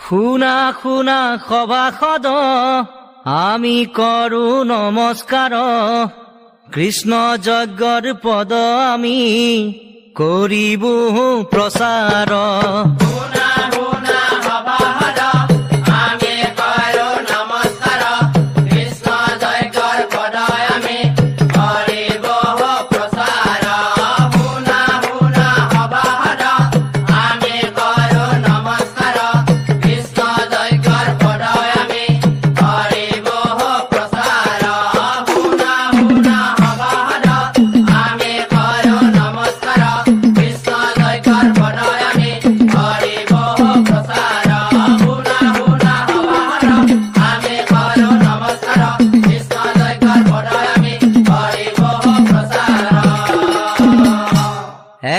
শুনা শুনা সভাসদ আমি কৰো নমস্কাৰ কৃষ্ণ যজ্ঞৰ পদ আমি কৰিব প্ৰচাৰ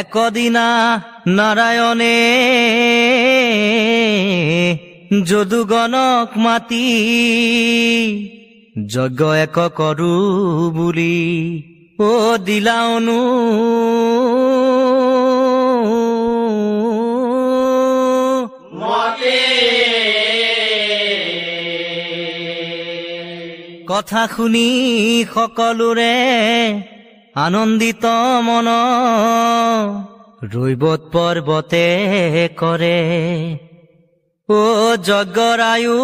একদিনা নাৰায়ণে যদুগণক মাতি যজ্ঞ এক কৰো বুলি দিলা অনুমতি কথা শুনি সকলোৰে আনন্দিত মন ৰৈবত পৰ্বতে কৰে যজ্ঞৰ আয়ু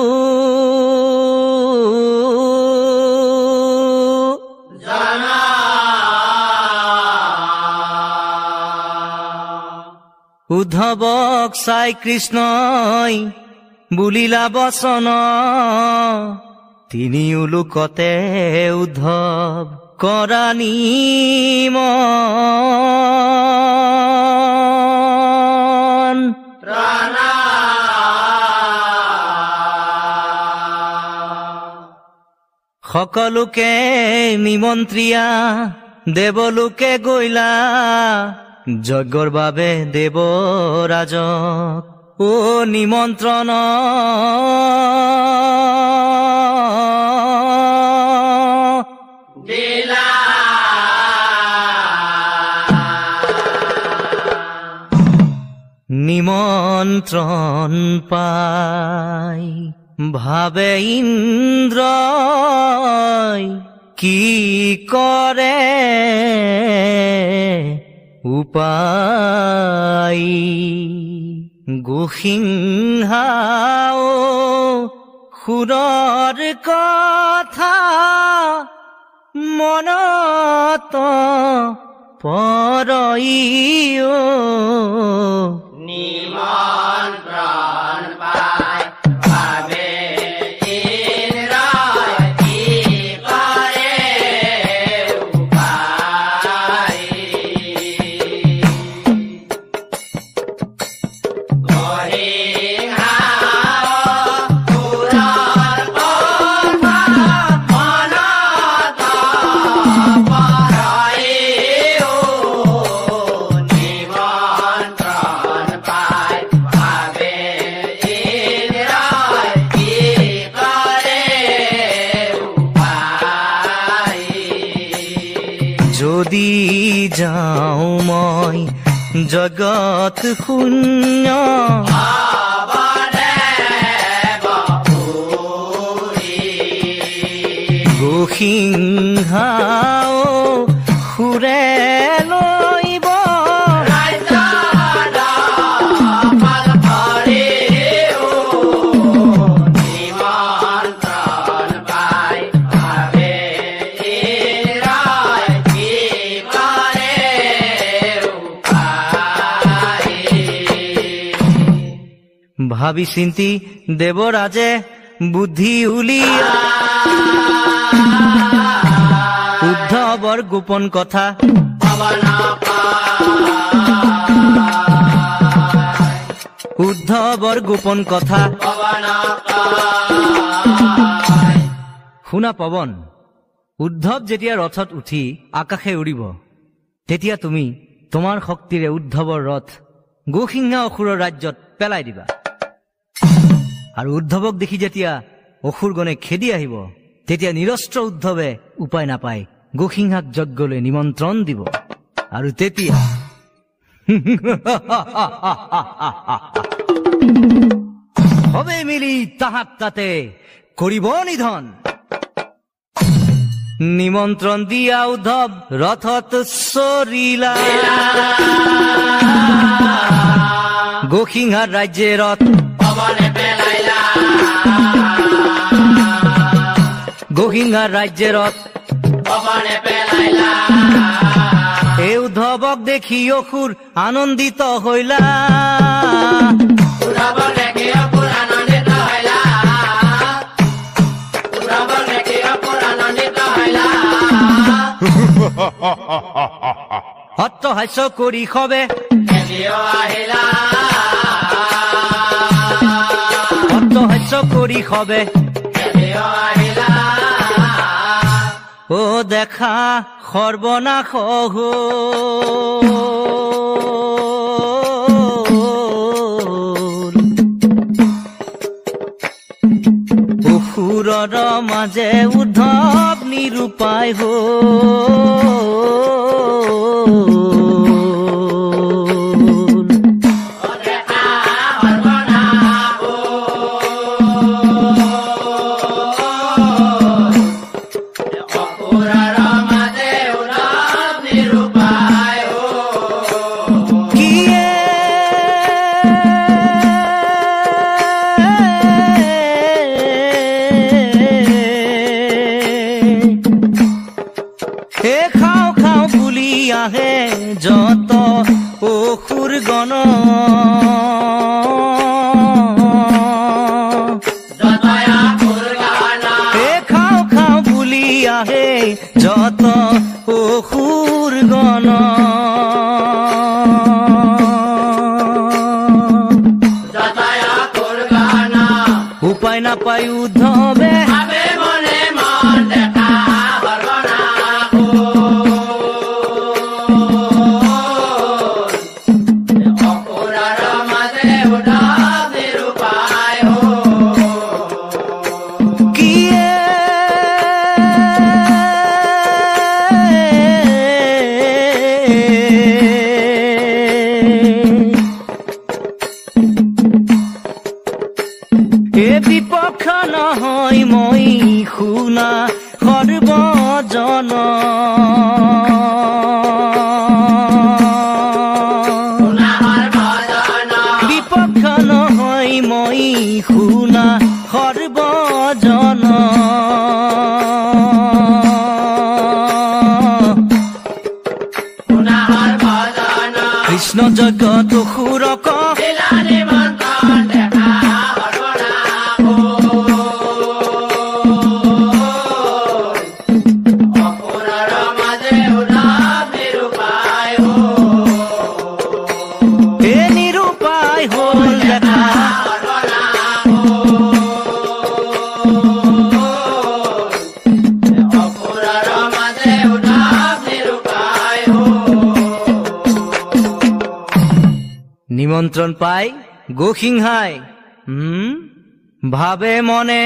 উদ্ধৱক চাই কৃষ্ণই বুলিলা বচন তিনিও লোকতে উদ্ধৱ কৰা নিমন সকলোকে নিমন্ত্ৰিয়া দেৱলোকে গৈলা যজ্ঞৰ বাবে দেৱৰাজক নিমন্ত্ৰণ নিমন্ত্ৰণ পাই ভাবে ইন্দ্ৰই কি কৰে উপায় গোসিংহাও সুৰৰ কথা মনত পৰই নিমন্ত্ৰণ পাই ভাবে ইন্দ্ৰই কি কৰে উপায় যদি যাওঁ মই জগত শূন্য গোসিংহাও সুৰে লৈব ভাবি চিন্তি দেৱৰাজে বুদ্ধি উলিয়া উদ্ধৱৰ গোপন কথা উদ্ধৱৰ গোপন কথা শুনা পৱন উদ্ধৱ যেতিয়া ৰথত উঠি আকাশে উৰিব তেতিয়া তুমি তোমাৰ শক্তিৰে উদ্ধৱৰ ৰথ গোসিংহা অসুৰৰ ৰাজ্যত পেলাই দিবা আৰু উদ্ধৱক দেখি যেতিয়া অসুৰগণে খেদি আহিব তেতিয়া নিৰস্ত্ৰ উদ্ধৱে উপায় নাপায় গোসিংহাক যজ্ঞলৈ নিমন্ত্ৰণ দিব আৰু তেতিয়া সবে মিলি তাহাক তাতে কৰিব নিধন। নিমন্ত্ৰণ দিয়া উদ্ধৱ ৰথত চৰিলা, গোসিংহাৰ ৰাজ্যে ৰথ পৱনে পেলাইলা, গোসিংহাৰ ৰাজ্যে ৰথ পৱনে পেলাইলা, এই উদ্ধৱক দেখি অসুৰ আনন্দিত হৈলা, উদ্ধৱক দেখি অসুৰ আনন্দিত হৈলা, উদ্ধৱক দেখি অসুৰ আনন্দিত হৈলা, অট্টহাস্য কৰি সবে খেদিও আহিলা, অট্টহাস্য কৰি সবে খেদিও আহিলা, ও দেখা সৰ্বনাশ হ'ল। অসুৰৰ মাজে উদ্ধৱ নিৰূপায় হ'ল। দেখা সৰ্বনাশ অসুৰৰ মাজে উদ্ধৱ নিৰূপায় কিয়ে হে খাওঁ খাওঁ বুলি আহে যত অসুৰ গণ, যতয়া ফুৰগানা হে খাওঁ খাওঁ বুলি আহে যত অসুৰ গণ, যতয়া ফুৰগানা উপায় নাপায় উদ্ধৱে ভাবে মনে মন দেখা সৰ্বনাশ অসুৰৰ মাজে উদ্ধৱ নিৰূপায় কিয়ে এ বিপক্ষ নহয় মই শুনা সৰ্বজন, শুনাহৰ ভজন বিপক্ষ নহয় মই শুনা সৰ্বজন, শুনাহৰ ভজন কৃষ্ণ জগত অসুৰক দিলা নিমন্ত্ৰণ দেখা সৰ্বনাশ অসুৰৰ মাজে উদ্ধৱ নিৰূপায় হে নিৰূপায় হ'ল দেখা, অসুৰৰ মাজে উদ্ধৱ নিৰূপায় নিমন্ত্ৰণ পাই গোসিংহাই ভাবে মনে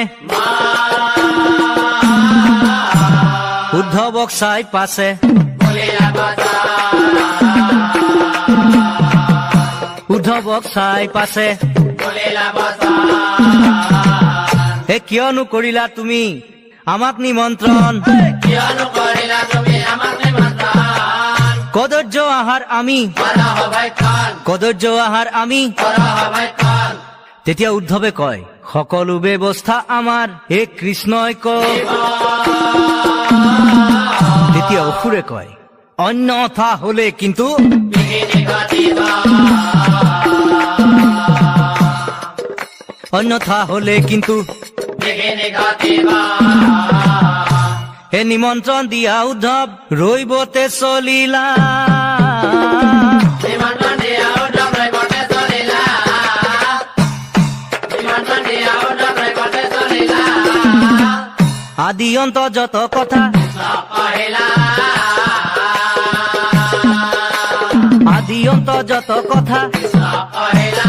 উদ্ধৱক চাই পাছে, বলিলা বচা উদ্ধৱক চাই পাছে বলিলা বচা হে কিয়নো কৰিলা তুমি আমাক নিমন্ত্ৰণ, কিয়নো কৰিলা তুমি আমাক নিমন্ত্ৰণ কদৰ্য আহাৰ আমি, কৰা সভাখন কদৰ্য আহাৰ আমি। কৰা সভাখন তেতিয়া উদ্ধৱে কয় সকলো ব্যৱস্থা আমাৰ হে কৃষ্ণই কয়। তেতিয়া অসুৰে কয় অন্যথা হলে কিন্তু, বিঘিনি ঘটিব অন্যথা হলে কিন্তু বিঘিনি ঘটিব হে নিমন্ত্ৰণ দিয়া উদ্ধৱ ৰৈবতে চলিলা, নিমন্ত্ৰণ দিয়া উদ্ধৱ ৰৈবতে চলিলা, নিমন্ত্ৰণ দিয়া উদ্ধৱ ৰৈবতে চলিলা, আদি অন্ত যত কথা চব কহিলা, আদি অন্ত যত কথা চব কহিলা,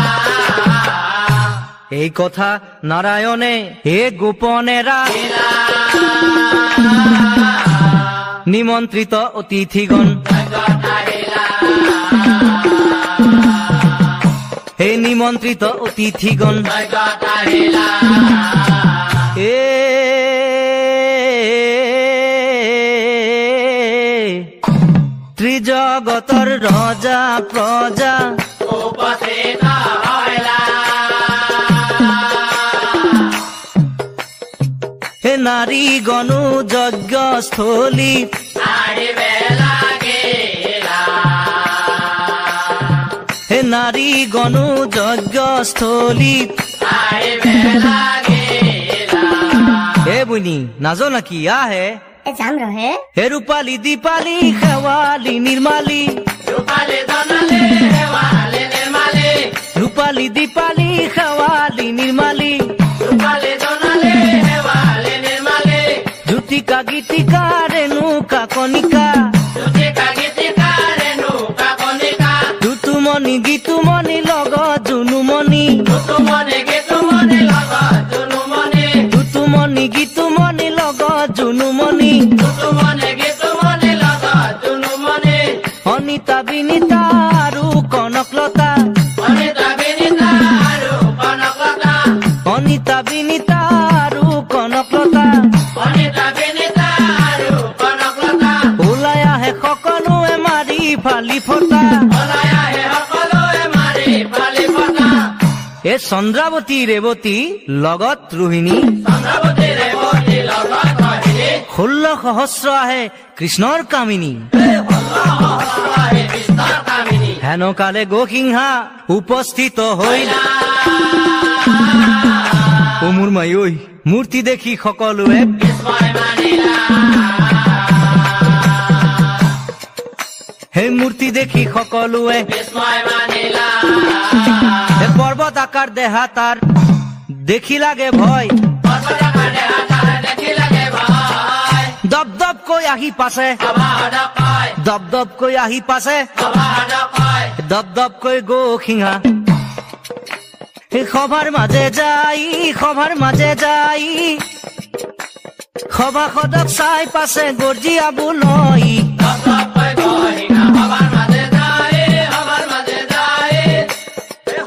এই কথা নারায়ণে হে গোপনেরা নিমন্ত্রিত অতিথিগণ হে নিমন্ত্রিত অতিথিগণ যজ্ঞত আহিলা এ ত্ৰিজগতৰ ৰজা প্ৰজা উপস্থিত হইলা হে নাৰী গণু যজ্ঞস্থলী আহিবে লাগিলা হে নাৰী গণু যজ্ঞস্থলী আহিবে লাগিলা হে বুনি নাজো নাকি আহে যাম ৰহে হে ৰূপালী দীপালী শেৱালী নিৰ্মালী ৰূপালী জনালে হেৱালে নিৰ্মালী ৰূপালী দীপালী শেৱালী নিৰ্মালী ৰূপালী জনালে হেৱালে নিৰ্মালী জ্যোতিকা গীতিকা ৰেণুকা কণিকা জ্যোতিকা গীতিকা ৰেণুকা কণিকা দুতুমণি গীতুমণি লগত জুনুমণি তুমনি গীতুমনি লগত জুনুমনি দুতুমণি গীতুমণি লগত জুনুমণি তুমনি গীতুমনি লগত জুনুমনি অনিতা বিনীতা আৰু কনকলতা অনিতা বিনীতা আৰু কনকলতা অনিতা বিনীতা আৰু কনকলতা অনিতা বিনীতা আৰু কনকলতা ওলাই আহে সকলোৱে মাৰি ফালি ফটা ওলাই আহে সকলোৱে মাৰি ফালি ফটা এ চন্দ্ৰাৱতী ৰেৱতী লগত ৰোহিণী চন্দ্ৰৱতী ৰেৱতী লগত কহিনী 16 সহস্ৰ আহে কৃষ্ণৰ কামিনী সহস্ৰহে কৃষ্ণৰ কামিনী হেনকালে গোসিংহা উপস্থিত হইল ও মোৰ মাই ঐ মূৰ্তি দেখি সকলোৱে বিস্ময় মানিলা সেই মূৰ্তি দেখি সকলোৱে বিস্ময় মানিলা হে পৰ্বত আকাৰ দেহা তাৰ দেখি লাগে ভয় পৰ্বতকা দেহা তাৰ দেখি লাগে ভয় দপ দপ কৈ আহি পাছে সভাহদ কয় দপ দপ কৈ আহি পাছে সভাহদ কয় দপ দপ কৈ গোসিংহা এই সভাৰ মাজে যাই সভাসদক চাই পাছে গৰ্জিয়াবলৈ দপদপকৈ গহিঙা সভাৰ মাজে যায় সভাৰ মাজে যায়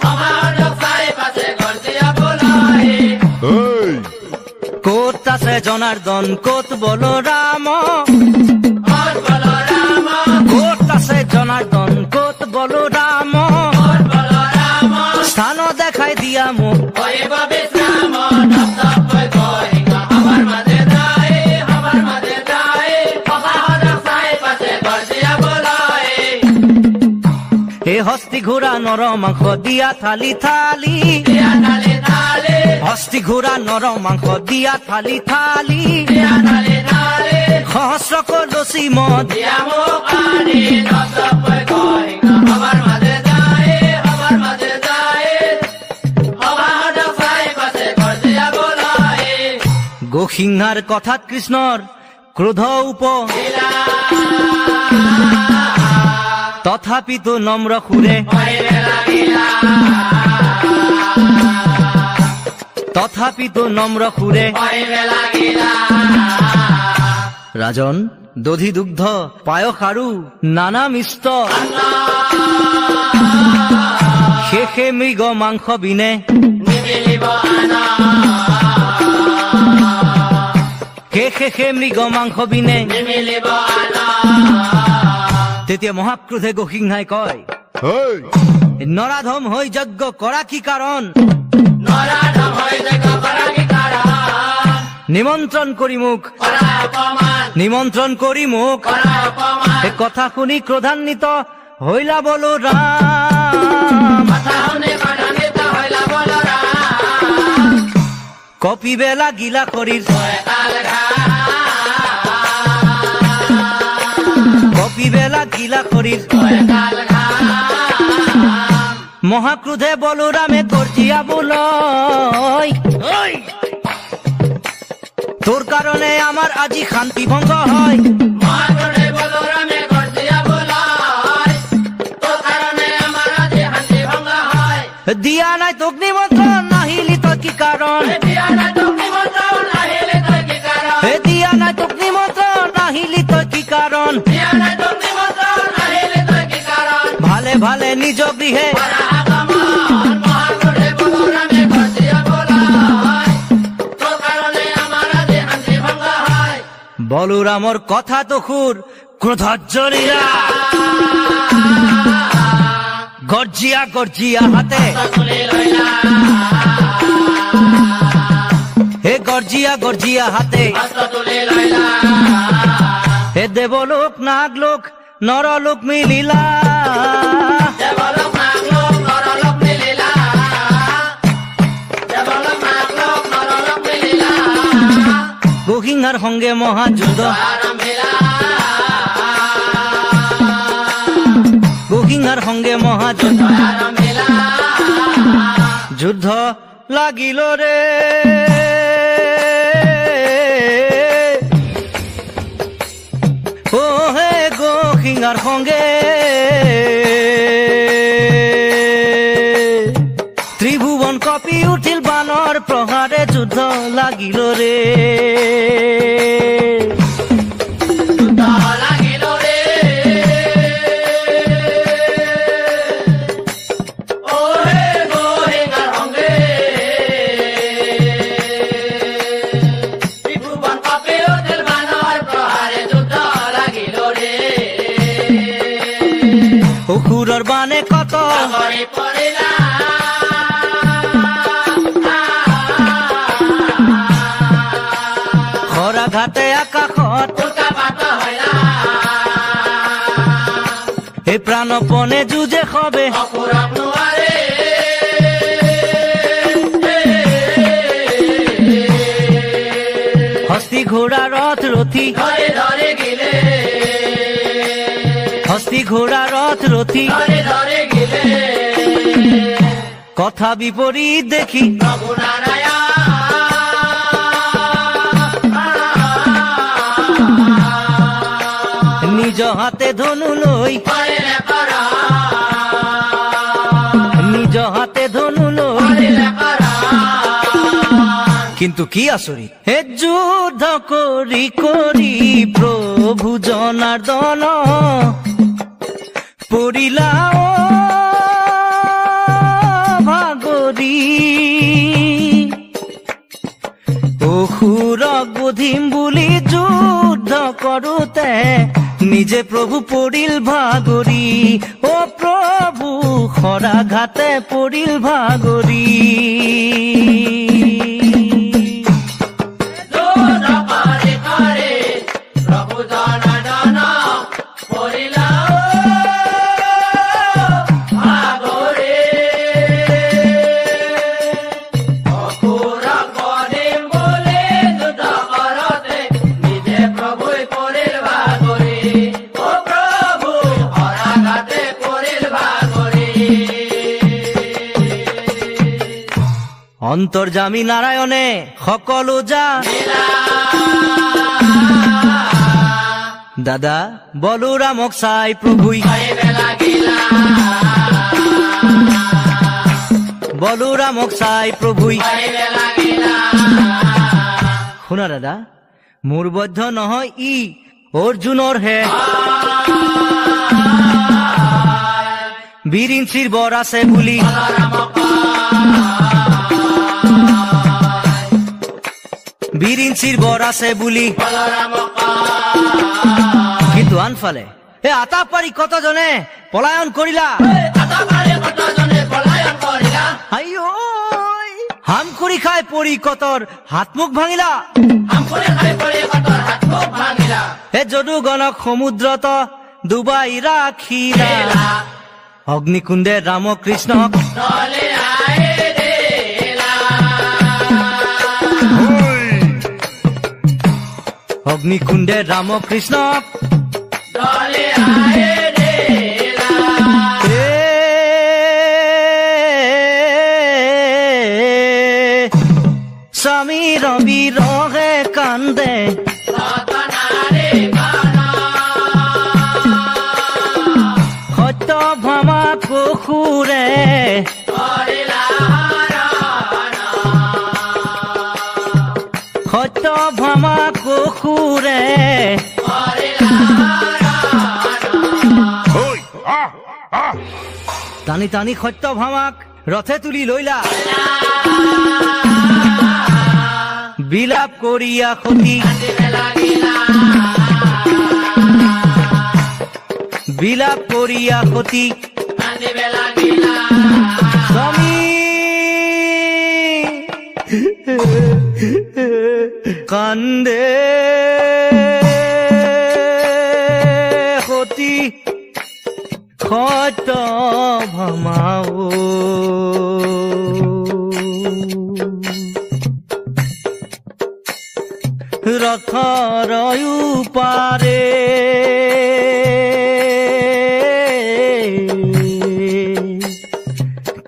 সভাহদক চাই পাছে গৰ্জিয়াবলৈ ক'ত আছে জনাৰ্দন ক'ত বলৰাম ক'ত বলৰাম ক'ত আছে জনাৰ্দন ক'ত বলৰাম ক'ত বলৰাম স্থান দেখাই দিয়া মোক কৰিব বিশ্ৰাম দপদপকৈ গহিঙা সভাৰ মাজে যায় সভাৰ মাজে যায় সভাহদক চাই পাছে গৰ্জিয়াবলৈ এই হস্তি ঘোঁৰা নৰ মাংস দিয়া থালি থালি দিয়া থালি থালি হস্তি ঘোঁৰা নৰ মাংস দিয়া থালি থালি দিয়া থালি থালি সহস্ৰ কলচি মদ দিয়া মোক আনি দপদপকৈ গহিঙা সভাৰ মাজে যায় সভাৰ মাজে যায় সভাহদক চাই পাছে গৰ্জিয়াবলৈ গোসিংহাৰ কথাত কৃষ্ণৰ ক্ৰোধ তথাপিতো নম্ৰ সুৰে কহিবে লাগিলা তথাপিতো নম্ৰ সুৰে কহিবে লাগিলা ৰাজন দধি দুগ্ধ পায়স আৰু নানা মিষ্ট শেষে মৃগ মাংস বিনে নিমিলিব আনা শেষে মৃগ মাংস বিনে নিমিলিব আনা তেতিয়া মহাক্ৰোধে গোসিংহাই কয় নৰাধম হৈ যজ্ঞ কৰা কি কাৰণ নৰাধম হৈ যজ্ঞ কৰা কি কাৰণ নিমন্ত্ৰণ কৰি মোক কৰা অপমান নিমন্ত্ৰণ কৰি মোক কৰা অপমান এই কথা শুনি ক্ৰোধান্বিত হৈলা বলৰাম কথা শুনি ক্ৰোধান্বিত হৈলা বলৰাম কপিবে লাগিলা শৰীৰ কপিবে লাগিলা শৰীৰ মহাক্ৰোধে বলৰামে গৰ্জিয়াবলৈ তোৰ কাৰণে আমাৰ আজি শান্তি ভংগ হয় মহাক্ৰোধে বলৰামে গৰ্জিয়াবলৈ তোৰ কাৰণে আমাৰ আজি শান্তি ভংগ হয় দিয়া নাই তোক নিমন্ত্ৰণ নাহিলি তই কি কাৰণ দিয়া নাই তোক নিমন্ত্ৰণ নাহিলি তই কি কাৰণ দিয়া নাই তোক নিমন্ত্ৰণ নাহিলি তই কি কাৰণ দিয়া নাই তোক নিমন্ত্ৰণ নাহিলি তই কি কাৰণ ভালে ভালে নিজ গৃহে কৰা আগমন বলৰামৰ কথা তো সুৰ ক্ৰোধত জ্বলিলা গৰ্জিয়া গৰ্জিয়া হাতে হে গৰ্জিয়া গৰ্জিয়া হাতে হে দেৱলোক নাগলোক নৰলোক মিলিলা গোসিংহাৰ সংগে মহাযুদ্ধ গোসিংহাৰ সংগে মহাযুদ্ধ যুদ্ধ লাগিল ৰে ও হে গোসিংহাৰ সংগে ত্ৰিভুৱন কঁপি উঠিল বানৰ প্ৰহাৰে যুদ্ধ লাগিল ৰে অসুৰৰ বানে কত খৰা ঘাটে আকাশত এই প্ৰাণপণে যুঁজে সবে হস্তি ঘোড়া ৰথ ৰথি হস্তি ঘোড়া রথ রথি কথা বিপরীত দেখি নিজ হাতে ধনু লই নিজ হাতে ধনু লই কিন্তু কি আচৰিত হে যুদ্ধ কৰি কৰি প্ৰভু জনাৰ্দন পৰিলা ভাগৰি অসুৰক বুধিম বুলি যুদ্ধ কৰোতে নিজে প্ৰভু পৰিল ভাগৰি অ প্ৰভু খৰা ঘাটে পৰিল ভাগৰি অন্তৰ্যামী নাৰায়ণে সকলো যা দাদা বলৰামক চাই প্ৰভুই বলৰামক চাই প্ৰভুই শুনা দাদা মোৰ বদ্ধ নহয় ই অৰ্জুনৰ হে বীৰিঞ্চিৰ বৰ আছে বুলি বীৰিঞ্চিৰ বৰ আছে বুলি কিন্তু আনফালে এ আটা পাৰি কতজনে পলায়ন কৰিলা হাম কৰি খাই পৰি কতৰ হাত মুখ ভাঙিলা হে যদুগণক সমুদ্ৰত ডুবাই ৰাখিলা অগ্নিকুণ্ডে ৰামকৃষ্ণক অগ্নিকুণ্ডে ৰামকৃষ্ণক স্বামীৰ বিৰহে কান্দে সত্য ভামা কসুৰে সত্য ভামা কসুৰে টানি টানি সত্য ভামাক ৰথে তুলি লৈলা বিলাপ কৰিয়া সতী বিলাপ কৰিয়া সতী কান্দিবে লাগিলা স্বামী কান্দে সতী সত্য ভমাও ৰথৰ পাৰে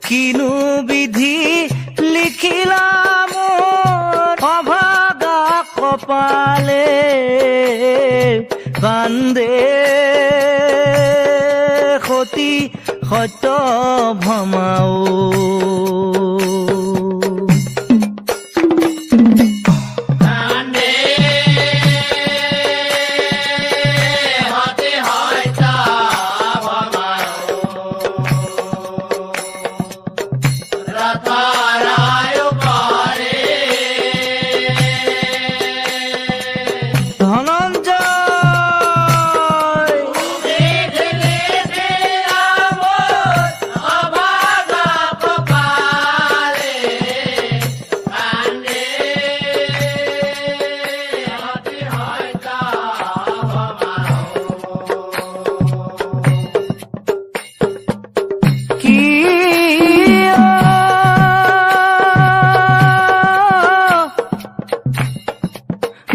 কিনো বিধি লিখিলা মোৰ অভাগা কপালে কান্দে সতী সত্য ভমাও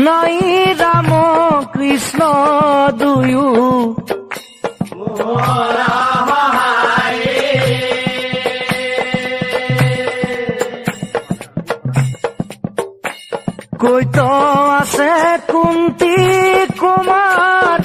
নাই ৰাম কৃষ্ণ দুয়ো কৈত আছে কুন্তি কুমাৰ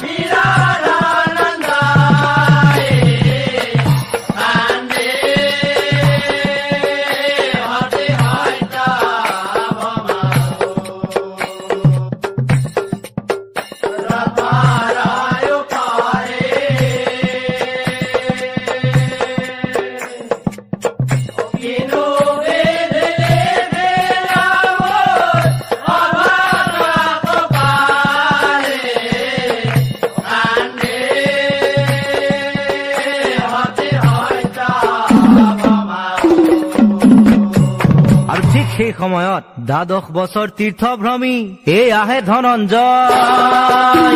সেই সময়ত 10 বছৰ তীৰ্থভ্ৰমী এই আহে ধনঞ্জয়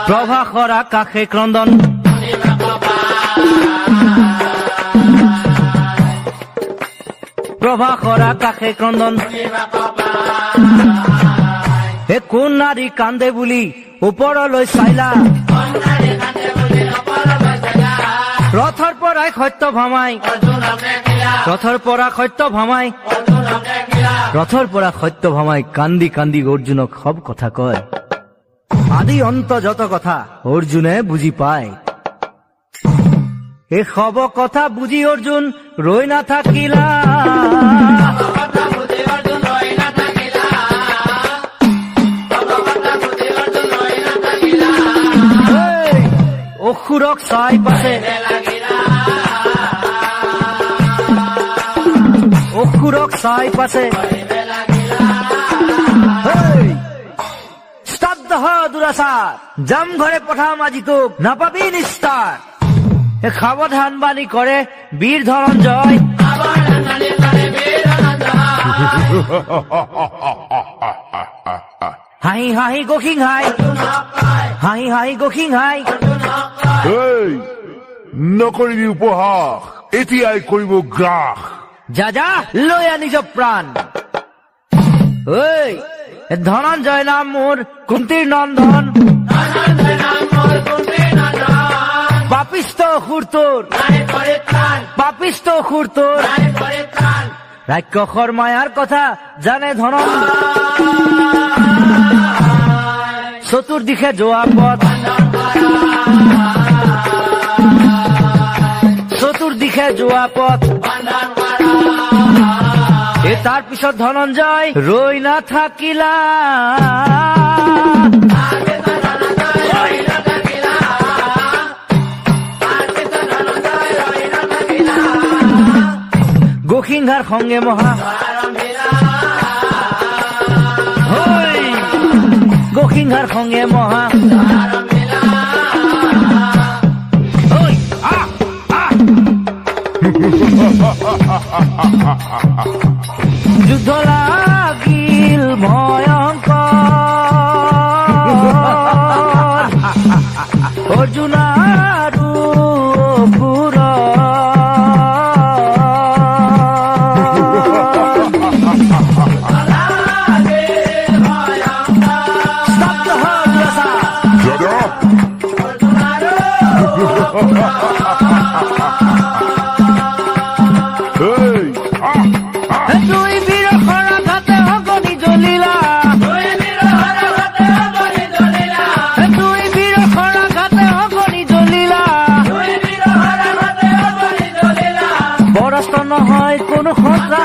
প্ৰভাসৰ আকাশে ক্ৰন্দন প্ৰভাসৰ আকাশে ক্ৰন্দন হে কোন নাৰী কান্দে বুলি ওপৰলৈ চাইলা ৰথৰ পৰাই সত্য ভমাই ৰথৰ পৰা সত্য ভমাই ৰথৰ পৰা সত্য ভমাই কান্দি কান্দি অৰ্জুনক সব কথা কয় আদি অন্ত যত কথা অৰ্জুনে বুজি পায় এই সব কথা বুজি অৰ্জুন ৰৈ নাথাকিলা অসুৰক চাই পাছে অসুৰক চাই পাছে স্তব্ধ দুৰাচাৰ যাম ঘৰে পঠাম আজি তোক নাপাবি নিস্তাৰ সাৱধান বাণী কৰে বীৰ ধনঞ্জয় হাঁহি হাঁহি গসিংহাই হাঁহি হাঁহি গসিংহাই নকৰিবি উপহাস এতিয়াই কৰিব গ্ৰাস যা যা লৈ আ নিজ প্ৰাণ ঐ ধনঞ্জয় নাম মোৰ কুন্তীৰ নন্দন পাপিষ্ট অসুৰ তোৰ পাপিষ্ট অসুৰ তোৰ ৰাক্ষসৰ মায়াৰ কথা জানে ধনঞ্জয় চতুৰ্দিশে যোৱা পথ চতুৰ্দিশে যোৱা পথ তাৰ পিছত ধনঞ্জয় ৰৈ নাথাকিলা গসিংহাৰ সঙ্গে মহা গসিংহাৰ সঙ্গে মহা যুদ্ধ লাগিল ভয়ঙ্কৰ অৰ্জুন আৰু অসুৰ দুই বীৰ খৰাঘাতে অগ্নি জ্বলিলা দুই বীৰ খৰাঘাতে অগ্নি জ্বলিলা পৰাস্ত নহয় কোনো সঁচা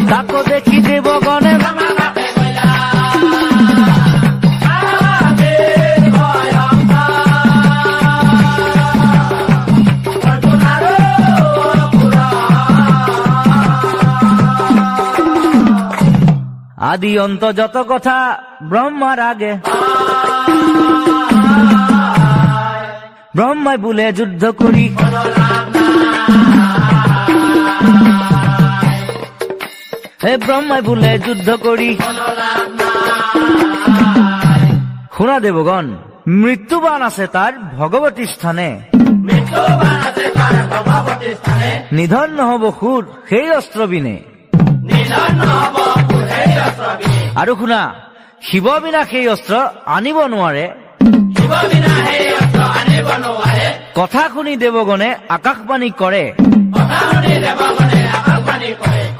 তাকো দেখি দেবগণে আদি অন্ত যত কথা ব্রহ্মার আগে ব্রহ্মায় বলে যুদ্ধ করি ব্রহ্মায় বলে যুদ্ধ করি শুনা দেবগণ মৃত্যুবান আছে তার ভগবতী স্থানে নিধন নহব সুৰ সেই অস্ত্ৰ বিনে আৰু শুনা শিৱ বিনা সেই অস্ত্ৰ আনিব নোৱাৰে কথা শুনি দেৱগণে আকাশবাণী কৰে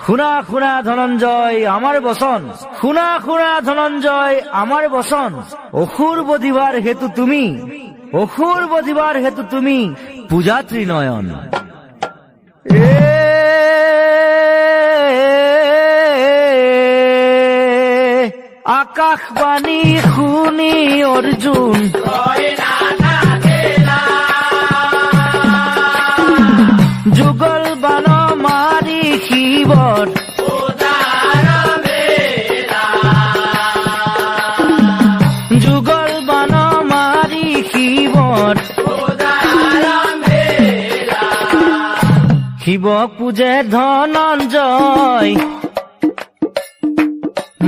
শুনা শুনা ধনঞ্জয় আমাৰ বচন শুনা শুনা ধনঞ্জয় আমাৰ বচন অসুৰ বধিবাৰ হেতু তুমি পূজা ত্ৰিনয়ন আকাশবাণী শুনি অৰ্জুন যুগল বান মাৰি শিৱৰ যুগল বান মাৰি শিৱৰ শিৱ পূজে ধনঞ্জয়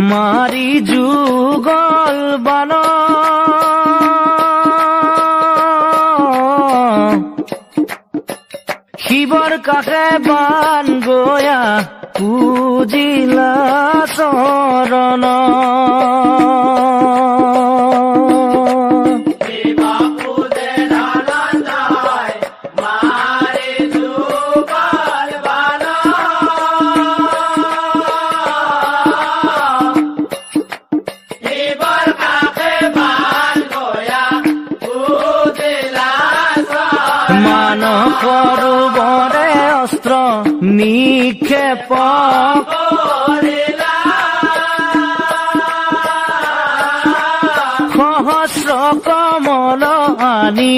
মাৰি যুগল বান শিৱৰ কাষে বান গয়া পূজিলা চৰণ সৰোবৰে অস্ত্ৰ নিক্ষেপ সহস্ৰ কমল আনি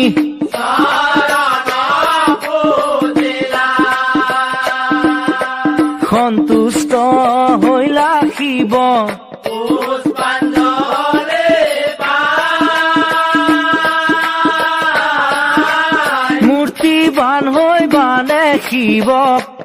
সন্তুষ্ট হৈলা শিৱ মূৰ্তিবান হৈ বানে শিৱক